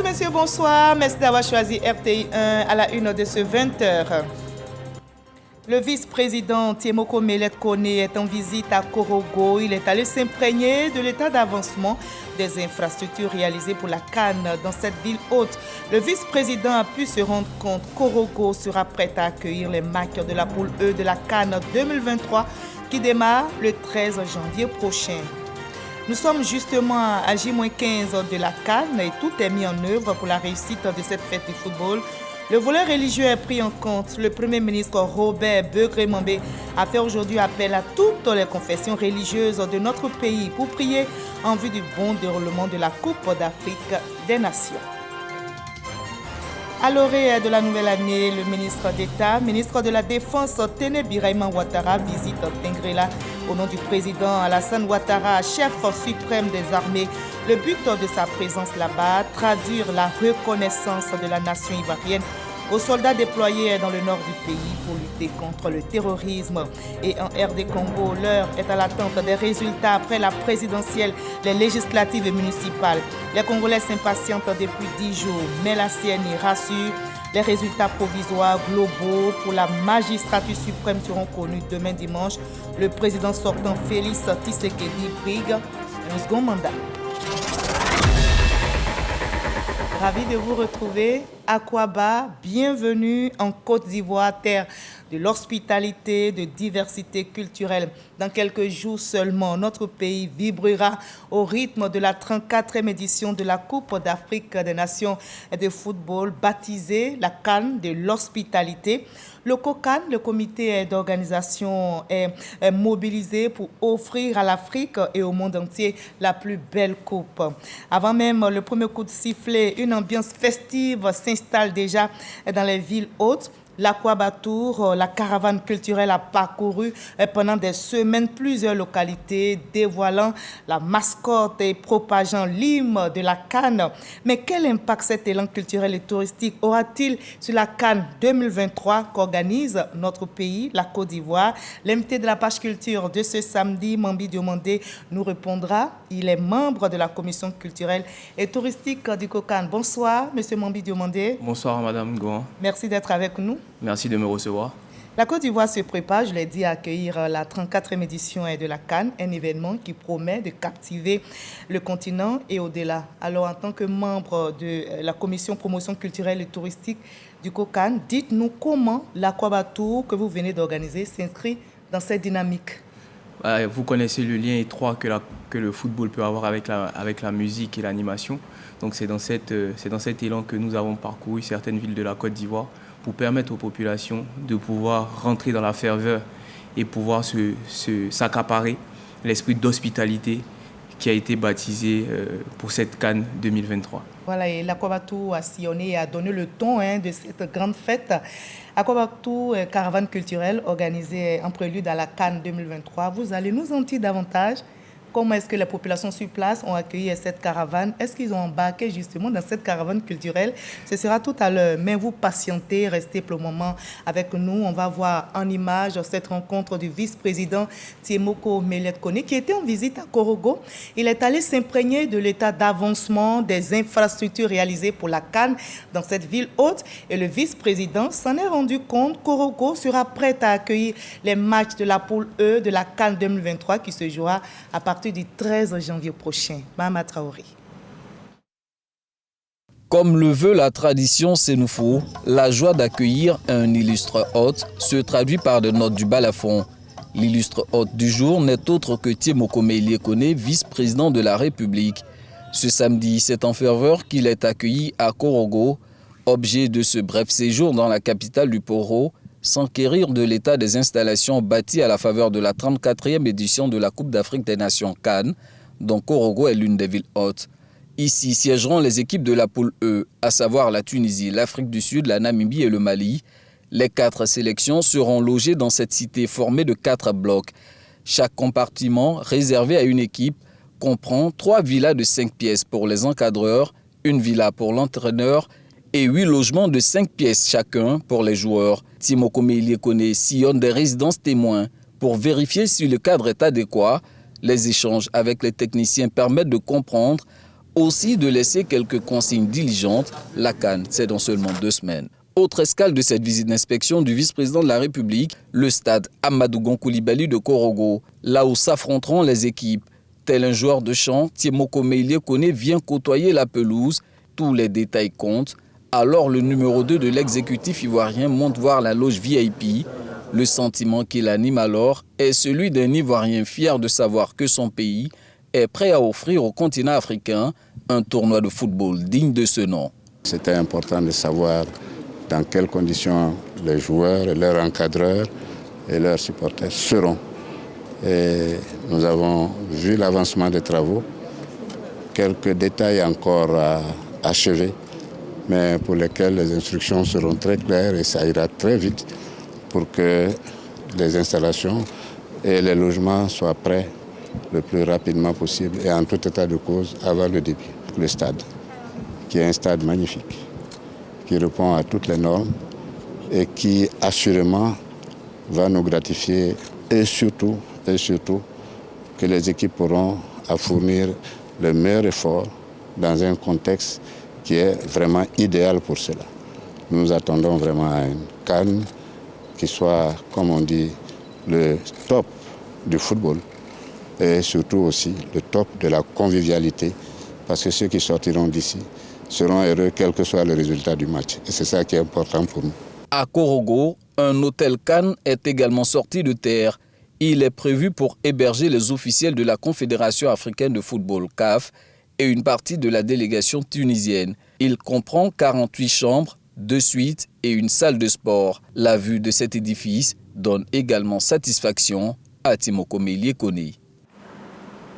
messieurs, bonsoir. Merci d'avoir choisi RTI 1 à la une de ce 20h. Le vice-président Tiemoko Melet Kone est en visite à Korogo. Il est allé s'imprégner de l'état d'avancement des infrastructures réalisées pour la CAN dans cette ville haute. Le vice-président a pu se rendre compte que Korogo sera prêt à accueillir les matchs de la poule E de la CAN 2023 qui démarre le 13 janvier prochain. Nous sommes justement à J-15 de la CAN et tout est mis en œuvre pour la réussite de cette fête du football. Le volet religieux est pris en compte. Le Premier ministre Robert Begré-Mambé a fait aujourd'hui appel à toutes les confessions religieuses de notre pays pour prier en vue du bon déroulement de la Coupe d'Afrique des Nations. À l'orée de la nouvelle année, le ministre d'État, ministre de la Défense, Téné Birahima Ouattara, visite Tengrela au nom du président Alassane Ouattara, chef suprême des armées. Le but de sa présence là-bas, traduire la reconnaissance de la nation ivoirienne aux soldats déployés dans le nord du pays pour lutter contre le terrorisme. Et en RD Congo, l'heure est à l'attente des résultats après la présidentielle, les législatives et municipales. Les Congolais s'impatientent depuis 10 jours, mais la CNI rassure. Les résultats provisoires globaux pour la magistrature suprême seront connus demain dimanche. Le président sortant Félix Tshisekedi brigue un second mandat. Ravi de vous retrouver. Akouaba, bienvenue en Côte d'Ivoire, terre de l'hospitalité, de diversité culturelle. Dans quelques jours seulement, notre pays vibrera au rythme de la 34e édition de la Coupe d'Afrique des Nations de football, baptisée la CAN de l'hospitalité. Le COCAN, le comité d'organisation, est mobilisé pour offrir à l'Afrique et au monde entier la plus belle coupe. Avant même le premier coup de sifflet, une ambiance festive s'installe déjà dans les villes hautes. L'Aquabatour, la caravane culturelle a parcouru pendant des semaines plusieurs localités, dévoilant la mascotte et propageant l'hymne de la CAN. Mais quel impact cet élan culturel et touristique aura-t-il sur la CAN 2023 qu'organise notre pays, la Côte d'Ivoire? L'invité de la page culture de ce samedi, Mambi Diomandé, nous répondra. Il est membre de la commission culturelle et touristique du COCAN. Bonsoir, monsieur Mambi Diomandé. Bonsoir, madame Gouan. Merci d'être avec nous. Merci de me recevoir. La Côte d'Ivoire se prépare, je l'ai dit, à accueillir la 34e édition de la CAN, un événement qui promet de captiver le continent et au-delà. Alors, en tant que membre de la commission promotion culturelle et touristique du COCAN, dites-nous comment l'Aquabatour que vous venez d'organiser s'inscrit dans cette dynamique. Vous connaissez le lien étroit que le football peut avoir avec la musique et l'animation. Donc, c'est dans cet élan que nous avons parcouru certaines villes de la Côte d'Ivoire pour permettre aux populations de pouvoir rentrer dans la ferveur et pouvoir s'accaparer l'esprit d'hospitalité qui a été baptisé pour cette CAN 2023. Voilà, et l'Aquabatour a sillonné et a donné le ton de cette grande fête. Aquabatour, caravane culturelle organisée en prélude à la CAN 2023. Vous allez nous en dire davantage. Comment est-ce que les populations sur place ont accueilli cette caravane? Est-ce qu'ils ont embarqué justement dans cette caravane culturelle? Ce sera tout à l'heure. Mais vous patientez, restez pour le moment avec nous. On va voir en image cette rencontre du vice-président Tiemoko Melet Kone qui était en visite à Korogo. Il est allé s'imprégner de l'état d'avancement des infrastructures réalisées pour la CAN dans cette ville haute. Et le vice-président s'en est rendu compte. Korogo sera prêt à accueillir les matchs de la poule E de la CAN 2023 qui se jouera à partir du 13 janvier prochain. Mahama Traoré. Comme le veut la tradition Sénoufo, la joie d'accueillir un illustre hôte se traduit par des notes du balafon. L'illustre hôte du jour n'est autre que Tiemoko Melet Kone, vice-président de la République. Ce samedi, c'est en ferveur qu'il est accueilli à Korogo, objet de ce bref séjour dans la capitale du Poro, s'enquérir de l'état des installations bâties à la faveur de la 34e édition de la Coupe d'Afrique des Nations CAN, dont Korogo est l'une des villes hautes. Ici siégeront les équipes de la poule E, à savoir la Tunisie, l'Afrique du Sud, la Namibie et le Mali. Les 4 sélections seront logées dans cette cité formée de 4 blocs. Chaque compartiment, réservé à une équipe, comprend 3 villas de 5 pièces pour les encadreurs, une villa pour l'entraîneur et 8 logements de 5 pièces chacun pour les joueurs. Tiemoko Melet Kone sillonne des résidences témoins pour vérifier si le cadre est adéquat. Les échanges avec les techniciens permettent de comprendre Aussi de laisser quelques consignes diligentes. La CAN, c'est dans seulement 2 semaines. Autre escale de cette visite d'inspection du vice-président de la République, le stade Amadou Gon Coulibaly de Korogo, là où s'affronteront les équipes. Tel un joueur de champ, Tiemoko Meïlie Kone vient côtoyer la pelouse. Tous les détails comptent. Alors le numéro 2 de l'exécutif ivoirien monte voir la loge VIP. Le sentiment qui l'anime alors est celui d'un Ivoirien fier de savoir que son pays est prêt à offrir au continent africain un tournoi de football digne de ce nom. C'était important de savoir dans quelles conditions les joueurs, leurs encadreurs et leurs supporters seront. Et nous avons vu l'avancement des travaux, quelques détails encore à achever, mais pour lesquels les instructions seront très claires et ça ira très vite pour que les installations et les logements soient prêts le plus rapidement possible et en tout état de cause avant le début. Le stade, qui est un stade magnifique, qui répond à toutes les normes et qui assurément va nous gratifier et surtout que les équipes pourront à fournir le meilleur effort dans un contexte qui est vraiment idéal pour cela. Nous attendons vraiment à une CAN qui soit, comme on dit, le top du football et surtout aussi le top de la convivialité parce que ceux qui sortiront d'ici seront heureux quel que soit le résultat du match. Et c'est ça qui est important pour nous. À Korogo, un hôtel CAN est également sorti de terre. Il est prévu pour héberger les officiels de la Confédération africaine de football, CAF, et une partie de la délégation tunisienne. Il comprend 48 chambres, 2 suites et une salle de sport. La vue de cet édifice donne également satisfaction à Tiemoko Meïlie Kone.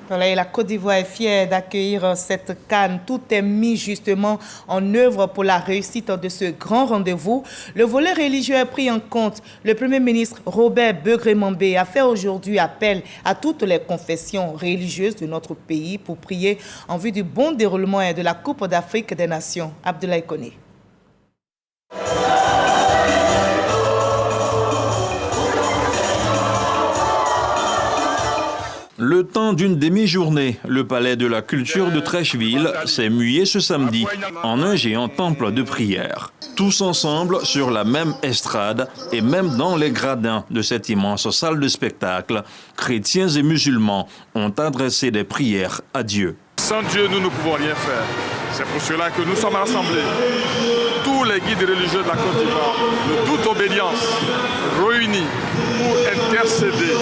Voilà, et la Côte d'Ivoire est fière d'accueillir cette CAN. Tout est mis justement en œuvre pour la réussite de ce grand rendez-vous. Le volet religieux est pris en compte. Le Premier ministre Robert Begré-Mambé a fait aujourd'hui appel à toutes les confessions religieuses de notre pays pour prier en vue du bon déroulement de la Coupe d'Afrique des Nations. Abdoulaye Kone. Le temps d'une demi-journée, le palais de la culture de Treichville s'est mué ce samedi en un géant temple de prière. Tous ensemble sur la même estrade et même dans les gradins de cette immense salle de spectacle, chrétiens et musulmans ont adressé des prières à Dieu. Sans Dieu, nous ne pouvons rien faire. C'est pour cela que nous sommes rassemblés. Tous les guides religieux de la Côte d'Ivoire, de toute obédience, réunis pour intercéder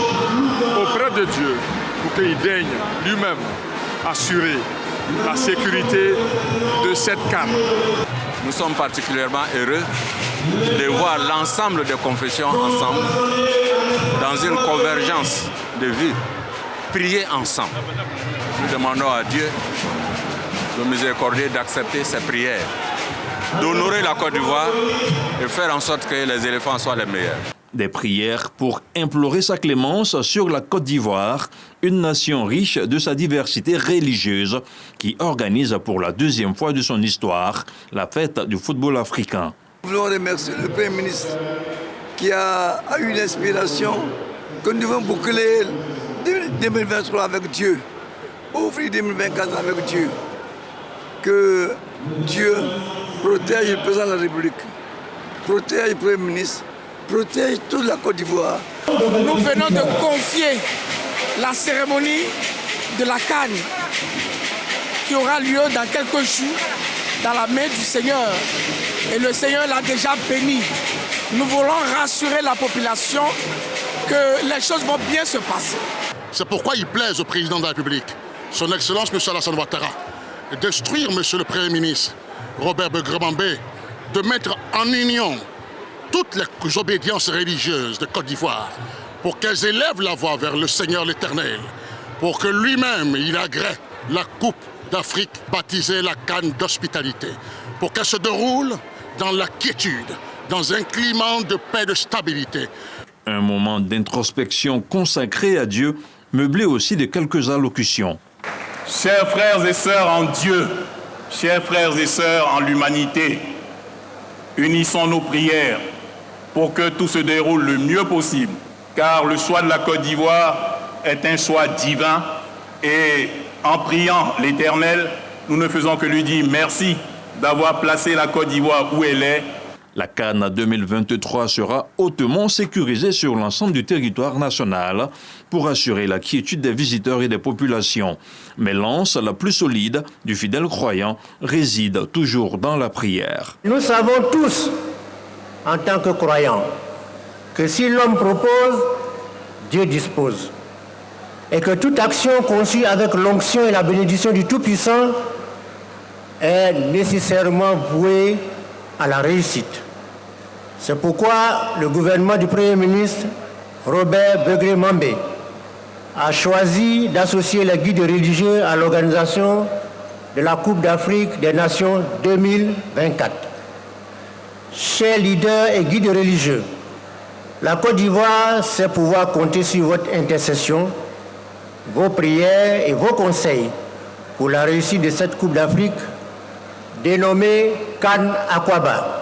auprès de Dieu, pour qu'il daigne lui-même assurer la sécurité de cette CAN. Nous sommes particulièrement heureux de voir l'ensemble des confessions ensemble, dans une convergence de vues, prier ensemble. Nous demandons à Dieu de miséricordieux d'accepter ces prières, d'honorer la Côte d'Ivoire et faire en sorte que les éléphants soient les meilleurs. Des prières pour implorer sa clémence sur la Côte d'Ivoire, une nation riche de sa diversité religieuse qui organise pour la 2e fois de son histoire la fête du football africain. Nous voulons remercier le Premier ministre qui a eu l'inspiration que nous devons boucler 2023 avec Dieu, ouvrir 2024 avec Dieu. Que Dieu protège le président de la République, protège le Premier ministre, protège toute la Côte d'Ivoire. Nous venons de confier la cérémonie de la CAN qui aura lieu dans quelques jours dans la main du Seigneur. Et le Seigneur l'a déjà béni. Nous voulons rassurer la population que les choses vont bien se passer. C'est pourquoi il plaise au président de la République, son Excellence M. Alassane Ouattara, de d'instruire M. le Premier ministre Robert Begré-Mambé de mettre en union toutes les obédiences religieuses de Côte d'Ivoire pour qu'elles élèvent la voix vers le Seigneur l'Éternel, pour que lui-même il agrée la Coupe d'Afrique baptisée la CAN d'hospitalité, pour qu'elle se déroule dans la quiétude, dans un climat de paix et de stabilité. Un moment d'introspection consacré à Dieu, meublé aussi de quelques allocutions. Chers frères et sœurs en Dieu, chers frères et sœurs en l'humanité, unissons nos prières pour que tout se déroule le mieux possible, car le choix de la Côte d'Ivoire est un choix divin et en priant l'Éternel, nous ne faisons que lui dire merci d'avoir placé la Côte d'Ivoire où elle est. La CAN 2023 sera hautement sécurisée sur l'ensemble du territoire national pour assurer la quiétude des visiteurs et des populations. Mais l'anse la plus solide du fidèle croyant réside toujours dans la prière. Nous savons tous, en tant que croyants, que si l'homme propose, Dieu dispose. Et que toute action conçue avec l'onction et la bénédiction du Tout-Puissant est nécessairement vouée à la réussite. C'est pourquoi le gouvernement du Premier ministre Robert Begré-Mambé a choisi d'associer les guides religieux à l'organisation de la Coupe d'Afrique des Nations 2024. Chers leaders et guides religieux, la Côte d'Ivoire sait pouvoir compter sur votre intercession, vos prières et vos conseils pour la réussite de cette Coupe d'Afrique dénommée CAN Aquaba.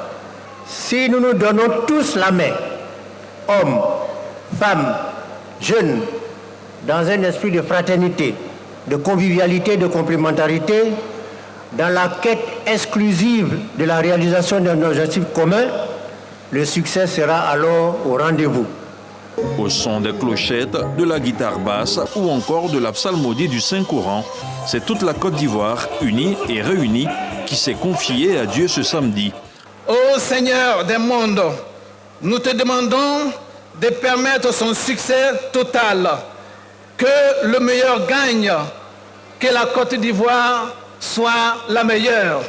Si nous nous donnons tous la main, hommes, femmes, jeunes, dans un esprit de fraternité, de convivialité, de complémentarité, dans la quête exclusive de la réalisation d'un objectif commun, le succès sera alors au rendez-vous. Au son des clochettes, de la guitare basse ou encore de la psalmodie du Saint-Coran, c'est toute la Côte d'Ivoire unie et réunie qui s'est confiée à Dieu ce samedi. Ô Seigneur des mondes, nous te demandons de permettre son succès total, que le meilleur gagne, que la Côte d'Ivoire soit la meilleure.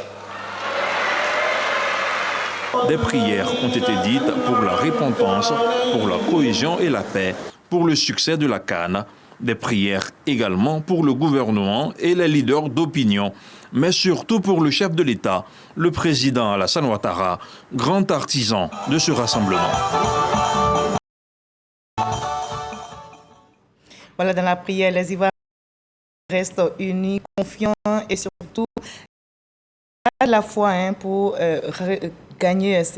Des prières ont été dites pour la repentance, pour la cohésion et la paix, pour le succès de la CAN. Des prières également pour le gouvernement et les leaders d'opinion, mais surtout pour le chef de l'État, le président Alassane Ouattara, grand artisan de ce rassemblement. Voilà, dans la prière, les Ivoiriens restent unis, confiants et surtout à la fois pour gagner cette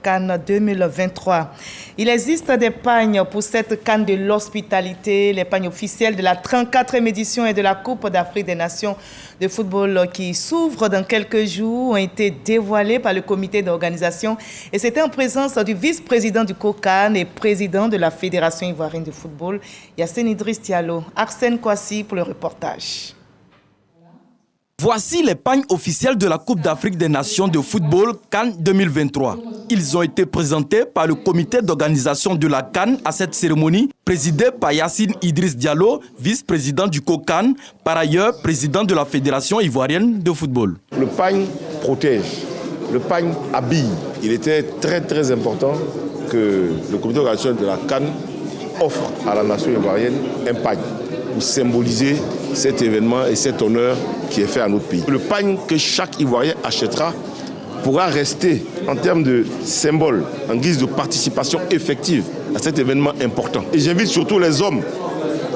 CAN 2023. Il existe des pagnes pour cette CAN de l'hospitalité, les pagnes officielles de la 34e édition et de la Coupe d'Afrique des Nations de football qui s'ouvrent dans quelques jours ont été dévoilées par le comité d'organisation et c'était en présence du vice-président du COCAN et président de la Fédération ivoirienne de football, Yassine Idriss Diallo. Arsène Kouassi pour le reportage. Voici les pagnes officielles de la Coupe d'Afrique des Nations de football CAN 2023. Ils ont été présentés par le comité d'organisation de la CAN à cette cérémonie, présidée par Yassine Idriss Diallo, vice-président du COCAN, par ailleurs président de la Fédération ivoirienne de football. Le pagne protège, le pagne habille. Il était très important que le comité d'organisation de la CAN offre à la nation ivoirienne un pagne pour symboliser cet événement et cet honneur qui est fait à notre pays. Le pagne que chaque Ivoirien achètera pourra rester en termes de symbole, en guise de participation effective à cet événement important. Et j'invite surtout les hommes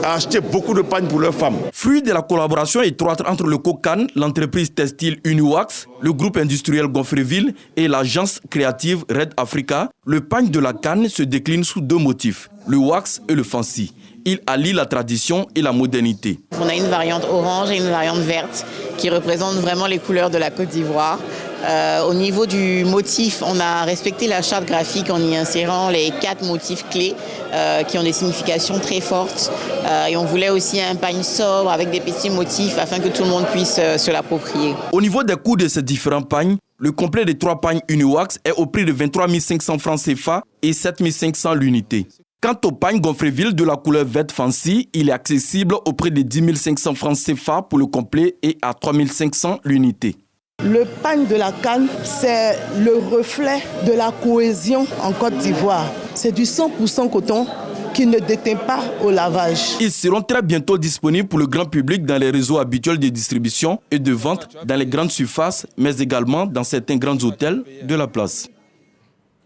à acheter beaucoup de pagnes pour leurs femmes. Fruit de la collaboration étroite entre le COCAN, l'entreprise textile Uniwax, le groupe industriel Gonfreville et l'agence créative Red Africa, le pagne de la CAN se décline sous deux motifs, le wax et le fancy. Il allie la tradition et la modernité. On a une variante orange et une variante verte qui représentent vraiment les couleurs de la Côte d'Ivoire. Au niveau du motif, on a respecté la charte graphique en y insérant les 4 motifs clés qui ont des significations très fortes. Et on voulait aussi un pagne sobre avec des petits motifs afin que tout le monde puisse se l'approprier. Au niveau des coûts de ces différents pagnes, le complet des 3 pagnes Uniwax est au prix de 23 500 francs CFA et 7 500 l'unité. Quant au pagne Gonfreville de la couleur verte fancy, il est accessible au prix de 10 500 francs CFA pour le complet et à 3 500 l'unité. Le pagne de la CAN, c'est le reflet de la cohésion en Côte d'Ivoire. C'est du 100% coton qui ne déteint pas au lavage. Ils seront très bientôt disponibles pour le grand public dans les réseaux habituels de distribution et de vente dans les grandes surfaces, mais également dans certains grands hôtels de la place.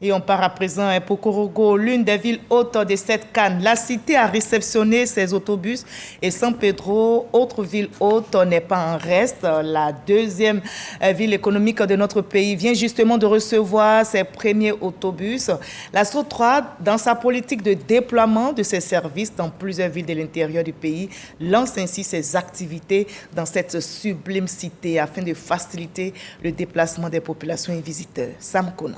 Et on part à présent pour Korogo, l'une des villes hautes de cette CAN. La cité a réceptionné ses autobus et San Pedro, autre ville haute, n'est pas en reste. La deuxième ville économique de notre pays vient justement de recevoir ses premiers autobus. La SOTRA, dans sa politique de déploiement de ses services dans plusieurs villes de l'intérieur du pays, lance ainsi ses activités dans cette sublime cité afin de faciliter le déplacement des populations et visiteurs. Sam Kona.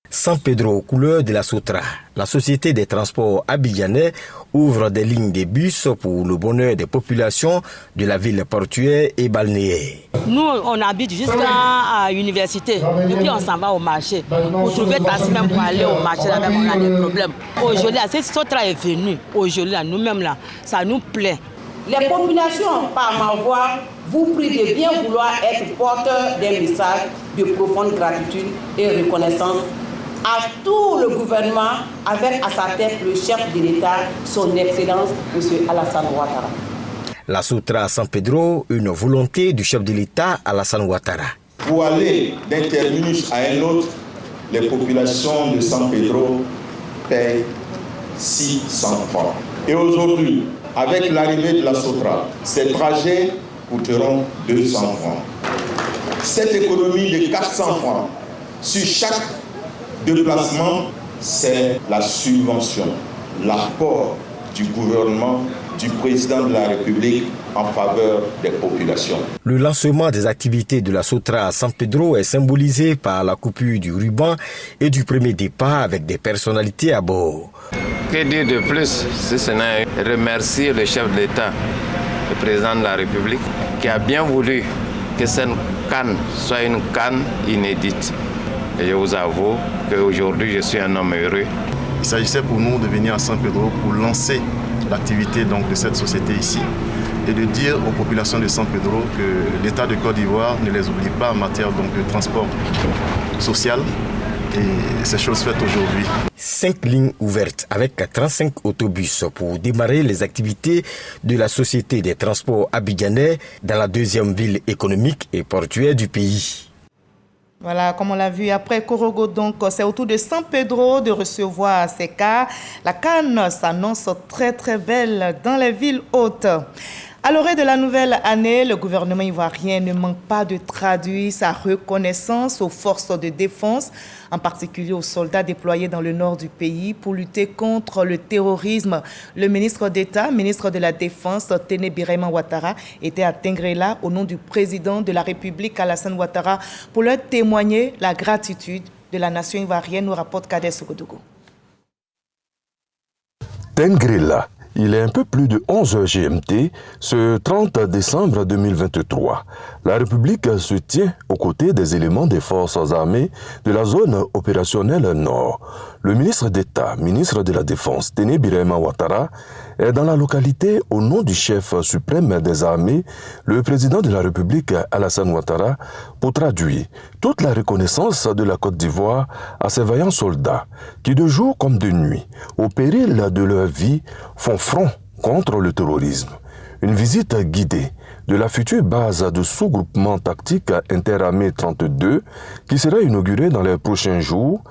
San Pedro, couleur de la SOTRA, la société des transports abidjanais ouvre des lignes de bus pour le bonheur des populations de la ville portuaire et balnéaire. Nous, on habite jusqu'à l'université et puis on s'en va au marché. Pour trouver taxi même pour aller au marché, là, on a des problèmes. Aujourd'hui, cette SOTRA est venue. Aujourd'hui, nous-mêmes, là, ça nous plaît. Les populations, par ma voix, vous prient de bien vouloir être porteurs d'un message de profonde gratitude et reconnaissance à tout le gouvernement, avec à sa tête le chef de l'État, son Excellence, M. Alassane Ouattara. La SOTRA San Pedro, une volonté du chef de l'État, Alassane Ouattara. Pour aller d'un terminus à un autre, les populations de San Pedro payent 600 francs. Et aujourd'hui, avec l'arrivée de la SOTRA, ces trajets coûteront 200 francs. Cette économie de 400 francs sur chaque déplacement, c'est la subvention, l'apport du gouvernement, du président de la République en faveur des populations. Le lancement des activités de la SOTRA à San Pedro est symbolisé par la coupure du ruban et du premier départ avec des personnalités à bord. Que dire de plus si ce n'est remercier le chef de l'État, le président de la République, qui a bien voulu que cette CAN soit une CAN inédite. Et je vous avoue qu'aujourd'hui, je suis un homme heureux. Il s'agissait pour nous de venir à San Pedro pour lancer l'activité de cette société ici et de dire aux populations de San Pedro que l'État de Côte d'Ivoire ne les oublie pas en matière de transport social. Et c'est chose faite aujourd'hui. 5 lignes ouvertes avec 35 autobus pour démarrer les activités de la Société des transports abidjanais dans la deuxième ville économique et portuaire du pays. Voilà, comme on l'a vu après Korogo, donc c'est au tour de San Pedro de recevoir ces cas. La CAN s'annonce très très belle dans les villes hautes. À l'orée de la nouvelle année, le gouvernement ivoirien ne manque pas de traduire sa reconnaissance aux forces de défense, en particulier aux soldats déployés dans le nord du pays pour lutter contre le terrorisme. Le ministre d'État, ministre de la Défense, Téné Birahima Ouattara, était à Tengrela au nom du président de la République, Alassane Ouattara, pour leur témoigner la gratitude de la nation ivoirienne, nous rapporte Kader Sogodogo. Tengrela. Il est un peu plus de 11h GMT, ce 30 décembre 2023. La République se tient aux côtés des éléments des forces armées de la zone opérationnelle Nord. Le ministre d'État, ministre de la Défense, Téné Birahima Ouattara, est dans la localité au nom du chef suprême des armées, le président de la République, Alassane Ouattara, pour traduire toute la reconnaissance de la Côte d'Ivoire à ces vaillants soldats qui, de jour comme de nuit, au péril de leur vie, font front contre le terrorisme. Une visite guidée de la future base de sous-groupement tactique interarmée 32 qui sera inaugurée dans les prochains jours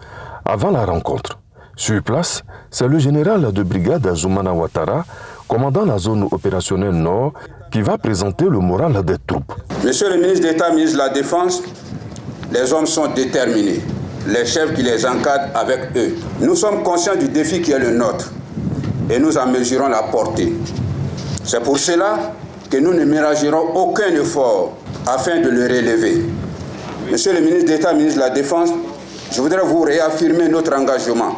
avant la rencontre. Sur place, c'est le général de brigade Zoumana Ouattara, commandant la zone opérationnelle Nord, qui va présenter le moral des troupes. Monsieur le ministre d'État, ministre de la Défense, les hommes sont déterminés. Les chefs qui les encadrent avec eux. Nous sommes conscients du défi qui est le nôtre et nous en mesurons la portée. C'est pour cela que nous ne ménagerons aucun effort afin de le relever. Monsieur le ministre d'État, ministre de la Défense, je voudrais vous réaffirmer notre engagement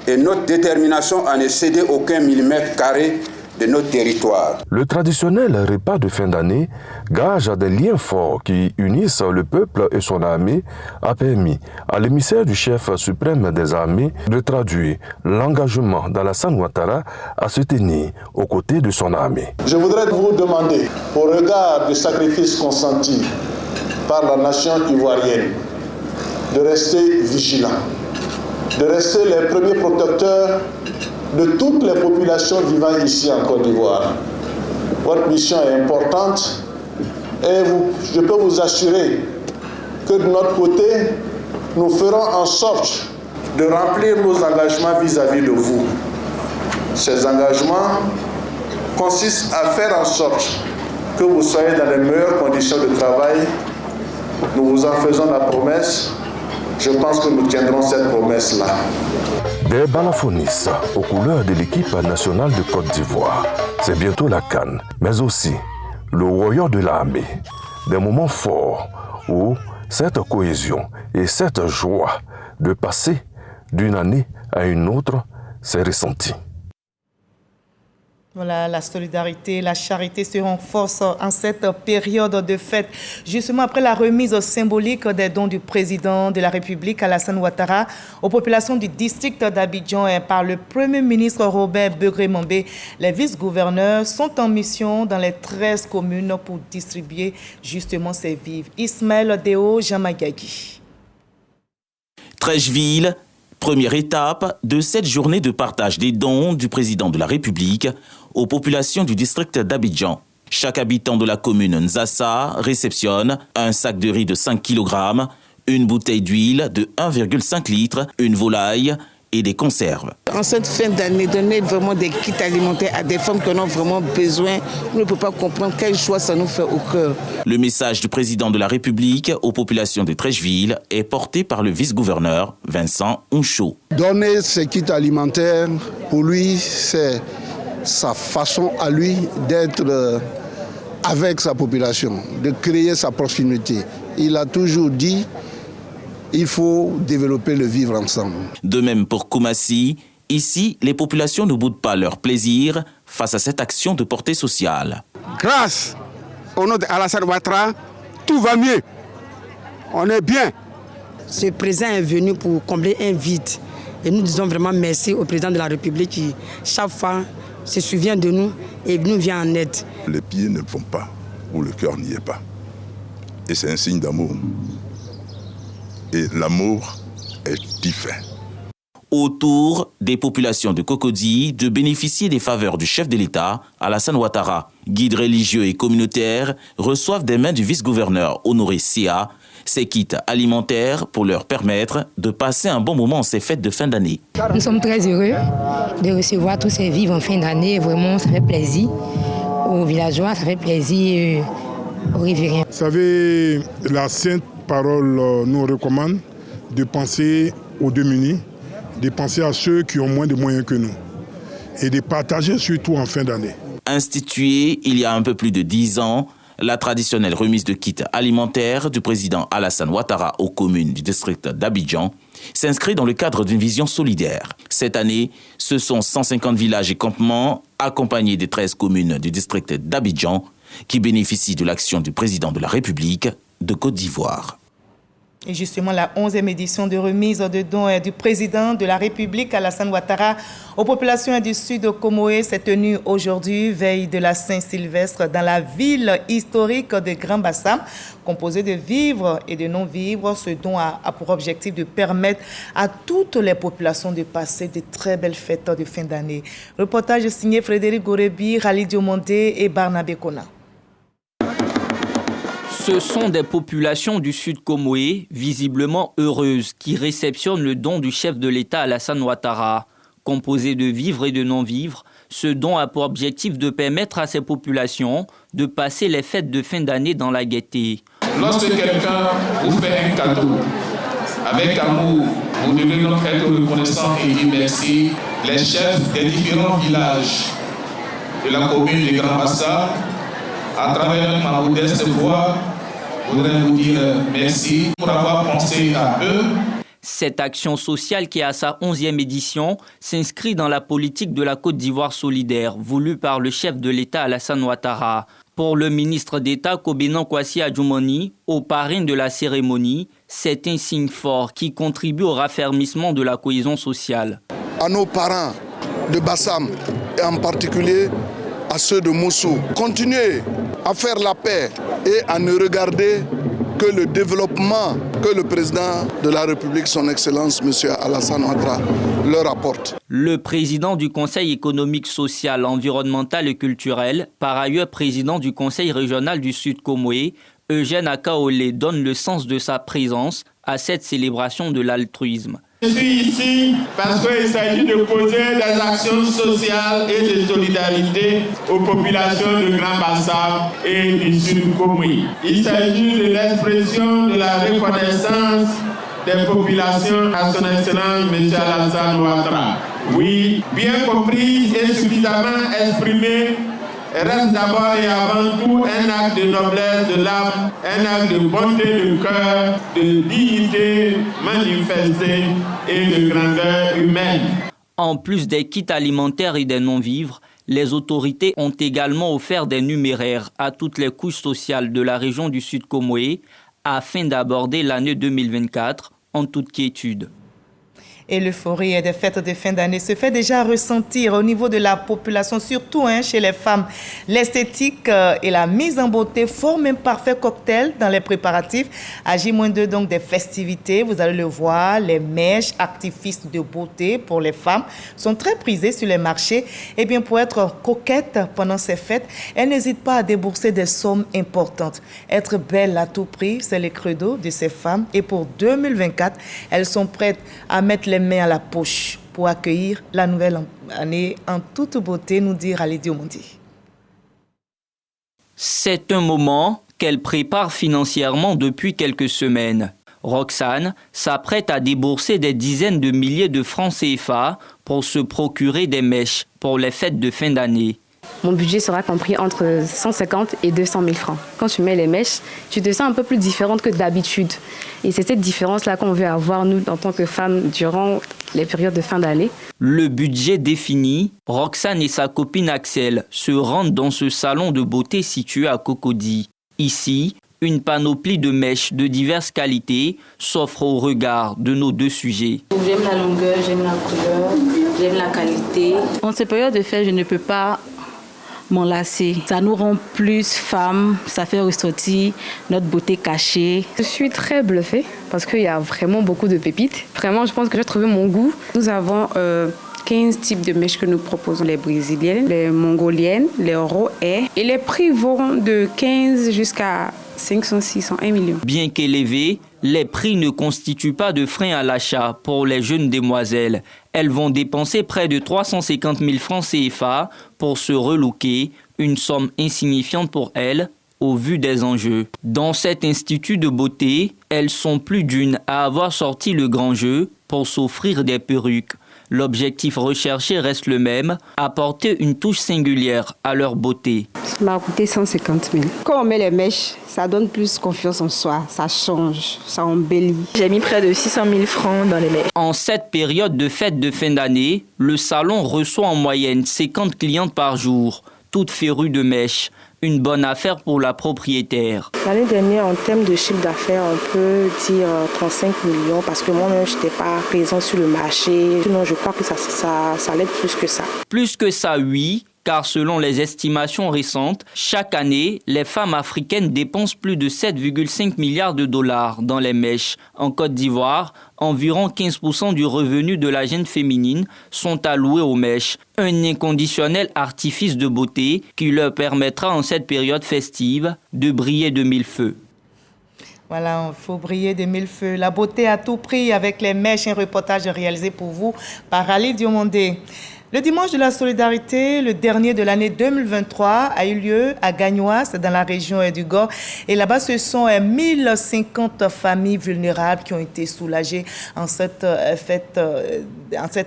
et notre détermination à ne céder aucun millimètre carré de notre territoire. Le traditionnel repas de fin d'année, gage des liens forts qui unissent le peuple et son armée, a permis à l'émissaire du chef suprême des armées de traduire l'engagement d'Alassane Ouattara à se tenir aux côtés de son armée. Je voudrais vous demander, au regard du sacrifice consenti par la nation ivoirienne, de rester vigilant, de rester les premiers protecteurs de toutes les populations vivant ici en Côte d'Ivoire. Votre mission est importante et je peux vous assurer que de notre côté, nous ferons en sorte de remplir nos engagements vis-à-vis de vous. Ces engagements consistent à faire en sorte que vous soyez dans les meilleures conditions de travail. Nous vous en faisons la promesse. Je pense que nous tiendrons cette promesse-là. Des balafonies aux couleurs de l'équipe nationale de Côte d'Ivoire. C'est bientôt la CAN, mais aussi le royaume de l'armée. Des moments forts où cette cohésion et cette joie de passer d'une année à une autre s'est ressentie. Voilà, la solidarité, la charité se renforcent en cette période de fête. Justement, après la remise symbolique des dons du président de la République, Alassane Ouattara, aux populations du district d'Abidjan et par le Premier ministre Robert Begré-Mambé, les vice-gouverneurs sont en mission dans les 13 communes pour distribuer justement ces vivres. Ismaël Deo Jamagagi. Trècheville, première étape de cette journée de partage des dons du président de la République aux populations du district d'Abidjan. Chaque habitant de la commune Nzassa réceptionne un sac de riz de 5 kg, une bouteille d'huile de 1,5 litre, une volaille et des conserves. En cette fin d'année, donner vraiment des kits alimentaires à des femmes qui en ont vraiment besoin, on ne peut pas comprendre quelle joie ça nous fait au cœur. Le message du président de la République aux populations de Trècheville est porté par le vice-gouverneur Vincent Uncho. Donner ces kits alimentaires, pour lui, c'est sa façon à lui d'être avec sa population, de créer sa proximité. Il a toujours dit il faut développer le vivre ensemble. De même pour Koumassi, ici, les populations ne boudent pas leur plaisir face à cette action de portée sociale. Grâce au nom d'Alassane Ouattara, tout va mieux. On est bien. Ce président est venu pour combler un vide. Et nous disons vraiment merci au président de la République qui, chaque fois, se souvient de nous et nous vient en aide. Les pieds ne vont pas, où le cœur n'y est pas. Et c'est un signe d'amour. Et l'amour est divin. Autour des populations de Cocody de bénéficier des faveurs du chef de l'État, Alassane Ouattara. Guides religieux et communautaires reçoivent des mains du vice-gouverneur Honoré Sia ces kits alimentaires pour leur permettre de passer un bon moment en ces fêtes de fin d'année. Nous sommes très heureux de recevoir tous ces vivres en fin d'année. Vraiment, ça fait plaisir aux villageois, ça fait plaisir aux riverains. Vous savez, la sainte parole nous recommande de penser aux démunis, de penser à ceux qui ont moins de moyens que nous et de partager surtout en fin d'année. Instituée il y a un peu plus de 10 ans, la traditionnelle remise de kits alimentaires du président Alassane Ouattara aux communes du district d'Abidjan s'inscrit dans le cadre d'une vision solidaire. Cette année, ce sont 150 villages et campements accompagnés des 13 communes du district d'Abidjan qui bénéficient de l'action du président de la République de Côte d'Ivoire. Et justement, la 11e édition de remise de dons du président de la République, Alassane Ouattara, aux populations du sud de Comoé s'est tenue aujourd'hui, veille de la Saint-Sylvestre, dans la ville historique de Grand-Bassam. Composée de vivres et de non-vivres, ce don a pour objectif de permettre à toutes les populations de passer de très belles fêtes de fin d'année. Reportage signé Frédéric Gorebi, Khalid Diomandé et Barnabé Kona. Ce sont des populations du Sud Comoé, visiblement heureuses, qui réceptionnent le don du chef de l'État Alassane Ouattara. Composé de vivres et de non-vivres, ce don a pour objectif de permettre à ces populations de passer les fêtes de fin d'année dans la gaieté. Lorsque quelqu'un vous fait un cadeau, avec amour, vous devez donc être reconnaissant et dire merci. Les chefs des différents villages de la commune de Grand-Bassam, à travers ma modeste voix, je voudrais vous dire merci pour avoir pensé à eux. Cette action sociale qui est à sa 11e édition s'inscrit dans la politique de la Côte d'Ivoire solidaire voulue par le chef de l'État Alassane Ouattara. Pour le ministre d'État Kobenan Kwasi Adjoumani, au parrain de la cérémonie, c'est un signe fort qui contribue au raffermissement de la cohésion sociale. À nos parents de Bassam et en particulier à ceux de Moussou, continuez à faire la paix et à ne regarder que le développement que le président de la République, son Excellence, M. Alassane Ouattara, leur apporte. Le président du Conseil économique, social, environnemental et culturel, par ailleurs président du Conseil régional du Sud Comoé, Eugène Akaolé donne le sens de sa présence à cette célébration de l'altruisme. Je suis ici parce qu'il s'agit de poser des actions sociales et de solidarité aux populations du Grand Bassam et du Sud Komoui. Il s'agit de l'expression de la reconnaissance des populations à son excellence M. Alassane Ouattara. Oui, bien compris et suffisamment exprimé, reste d'abord et avant tout un acte de noblesse de l'âme, un acte de bonté de cœur, de dignité manifestée et de grandeur humaine. En plus des kits alimentaires et des non-vivres, les autorités ont également offert des numéraires à toutes les couches sociales de la région du Sud Komoé afin d'aborder l'année 2024 en toute quiétude. Et l'euphorie des fêtes de fin d'année se fait déjà ressentir au niveau de la population, surtout chez les femmes. L'esthétique et la mise en beauté forment un parfait cocktail dans les préparatifs. À J-2 donc des festivités, vous allez le voir, les mèches, artifices de beauté pour les femmes sont très prisés sur les marchés. Et bien pour être coquette pendant ces fêtes, elles n'hésitent pas à débourser des sommes importantes. Être belle à tout prix, c'est le credo de ces femmes. Et pour 2024, elles sont prêtes à mettre les mains à la poche pour accueillir la nouvelle année en toute beauté, nous dit Rally Diomondi. C'est un moment qu'elle prépare financièrement depuis quelques semaines. Roxane s'apprête à débourser des dizaines de milliers de francs CFA pour se procurer des mèches pour les fêtes de fin d'année. Mon budget sera compris entre 150 et 200 000 francs. Quand tu mets les mèches, tu te sens un peu plus différente que d'habitude. Et c'est cette différence-là qu'on veut avoir, nous, en tant que femmes, durant les périodes de fin d'année. Le budget défini, Roxane et sa copine Axel se rendent dans ce salon de beauté situé à Cocody. Ici, une panoplie de mèches de diverses qualités s'offre au regard de nos deux sujets. J'aime la longueur, j'aime la couleur, j'aime la qualité. En ces périodes de fête, je ne peux pas m'enlacer. Ça nous rend plus femmes, ça fait ressortir notre beauté cachée. Je suis très bluffée parce qu'il y a vraiment beaucoup de pépites. Vraiment, je pense que j'ai trouvé mon goût. Nous avons 15 types de mèches que nous proposons. Les brésiliennes, les mongoliennes, les rohaies. Et les prix vont de 15 jusqu'à 500, 600, 1 million. Bien qu'élevés, les prix ne constituent pas de frein à l'achat pour les jeunes demoiselles. Elles vont dépenser près de 350 000 francs CFA pour se relooker, une somme insignifiante pour elles au vu des enjeux. Dans cet institut de beauté, elles sont plus d'une à avoir sorti le grand jeu pour s'offrir des perruques. L'objectif recherché reste le même, apporter une touche singulière à leur beauté. Ça m'a coûté 150 000. Quand on met les mèches, ça donne plus confiance en soi, ça change, ça embellit. J'ai mis près de 600 000 francs dans les mèches. En cette période de fête de fin d'année, le salon reçoit en moyenne 50 clientes par jour, toutes férues de mèches. Une bonne affaire pour la propriétaire. L'année dernière, en termes de chiffre d'affaires, on peut dire 35 millions parce que moi-même, je n'étais pas présent sur le marché. Sinon, je crois que ça allait être plus que ça. Plus que ça, oui, car selon les estimations récentes, chaque année, les femmes africaines dépensent plus de 7,5 milliards de dollars dans les mèches. En Côte d'Ivoire, environ 15% du revenu de la jeune féminine sont alloués aux mèches. Un inconditionnel artifice de beauté qui leur permettra en cette période festive de briller de mille feux. Voilà, il faut briller de mille feux. La beauté à tout prix avec les mèches, un reportage réalisé pour vous par Rally Diomondé. Le dimanche de la solidarité, le dernier de l'année 2023, a eu lieu à Gagnoa, c'est dans la région du Gor. Et là-bas, ce sont 1050 familles vulnérables qui ont été soulagées en cette